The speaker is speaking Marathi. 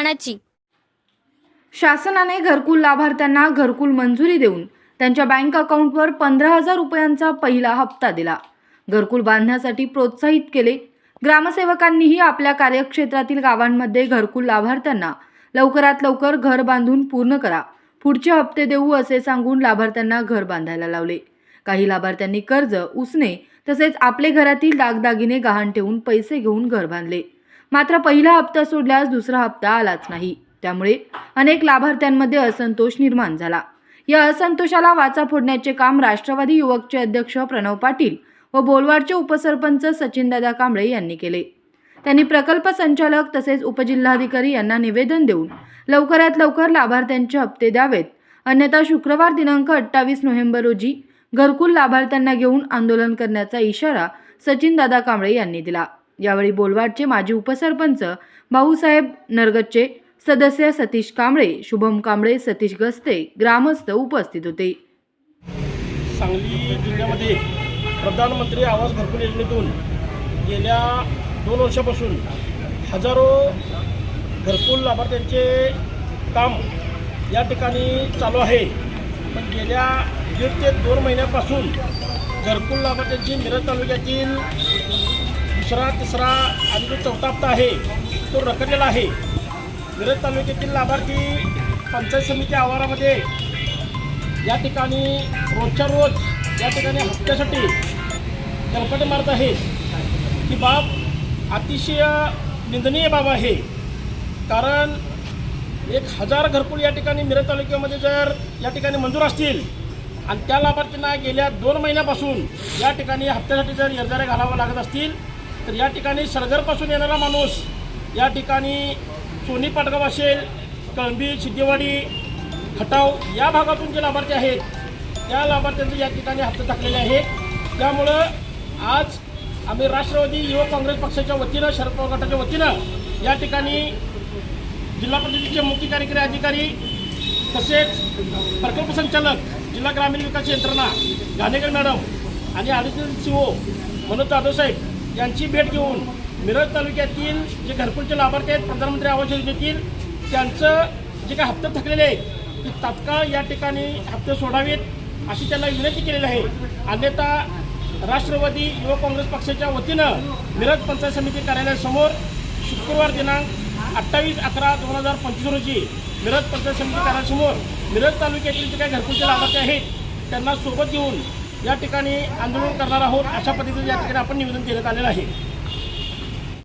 मानाची। शासनाने घरकुल लाभार्थ्यांना घरकुल मंजुरी देऊन त्यांच्या बँक अकाउंटवर 15,000 रुपयांचा पहिला हप्ता दिला। घरकुल बांधण्यासाठी प्रोत्साहित केले। ग्रामसेवकांनीही आपल्या कार्यक्षेत्रातील गावांमध्ये घरकुल लाभार्थ्यांना लवकरात लवकर घर बांधून पूर्ण करा, पुढचे हप्ते देऊ असे सांगून लाभार्थ्यांना घर बांधायला लावले। काही लाभार्थ्यांनी कर्ज, उसने तसेच आपले घरातील दागदागिने गहाण ठेवून पैसे घेऊन घर बांधले। मात्र पहिला हप्ता सोडल्यास दुसरा हप्ता आलाच नाही। त्यामुळे अनेक लाभार्थ्यांमध्ये असंतोष निर्माण झाला। या असंतोषाला वाचा फोडण्याचे काम राष्ट्रवादी युवकचे अध्यक्ष प्रणव पाटील व बोलवाडचे उपसरपंच सचिनदादा कांबळे यांनी केले। त्यांनी प्रकल्प संचालक तसेच उपजिल्हाधिकारी यांना निवेदन देऊन लवकरात लवकर लाभार्थ्यांचे हप्ते द्यावेत, अन्यथा शुक्रवार दिनांक 28 नोव्हेंबर रोजी घरकुल लाभार्थ्यांना घेऊन आंदोलन करण्याचा इशारा सचिनदादा कांबळे यांनी दिला। यावेळी बोलवाडचे माजी उपसरपंच भाऊसाहेब नरगच्चे, सदस्य सतीश कांबळे, शुभम कांबळे, सतीश गस्ते, ग्रामस्थ उपस्थित होते। सांगली जिल्ह्यामध्ये प्रधानमंत्री आवास घरकुल योजनेतून गेल्या 2 वर्षापासून हजारो घरकुल लाभार्थ्यांचे काम या ठिकाणी चालू आहे। पण गेल्या 1.5 ते 2 महिन्यापासून घरकुल लाभार्थ्यांची मिरज तालुक्यातील दुसरा, तिसरा आणि जो चौथा हप्ता आहे तो रखडलेला आहे। मिरज तालुक्यातील लाभार्थी पंचायत समिती आवारामध्ये या ठिकाणी रोजच्या रोज या ठिकाणी हप्त्यासाठी गलफटे मारत आहेत। ही बाब अतिशय निंदनीय बाब आहे। कारण 1000 घरकुल या ठिकाणी मिरज तालुक्यामध्ये जर या ठिकाणी मंजूर असतील आणि त्या लाभार्थ्यांना गेल्या 2 महिन्यापासून या ठिकाणी हप्त्यासाठी जर यर्जाऱ्या घालाव्या लागत असतील तर या ठिकाणी सरगरपासून येणारा माणूस या ठिकाणी सोनी पाटगाव असेल, कळंबी, सिद्धेवाडी, खटाव या भागातून जे लाभार्थी आहेत त्या लाभार्थ्यांचे या ठिकाणी हप्ते टाकलेले आहेत। त्यामुळं आज आम्ही राष्ट्रवादी युवक काँग्रेस पक्षाच्या वतीनं, शरद पवार गटाच्या वतीनं या ठिकाणी जिल्हा परिषदेचे मुख्य कार्यकारी अधिकारी तसेच प्रकल्प संचालक, जिल्हा ग्रामीण विकास यंत्रणा घाणेकर मॅडम आणि ॲडिशनल CO मनोज जाधव साहेब यांची भेट घेऊन मिरज तालुक्यातील जे घरकुलचे लाभार्थी आहेत प्रधानमंत्री आवास योजनेतील त्यांचं जे काही हप्ते थकलेले आहेत ते तात्काळ या ठिकाणी हप्ते सोडावेत अशी त्यांना विनंती केलेली आहे। अन्यथा राष्ट्रवादी युवक काँग्रेस पक्षाच्या वतीनं मिरज पंचायत समिती कार्यालयासमोर शुक्रवार दिनांक 28/11/2025 रोजी मिरज पंचायत समिती कार्यालयासमोर मिरज तालुक्यातील जे काही घरकुलचे लाभार्थी आहेत त्यांना सोबत घेऊन या ठिकाणी आंदोलन करणार आहोत, अशा पद्धतीने या ठिकाणी आपण निवेदन देण्यात आलेलं आहे।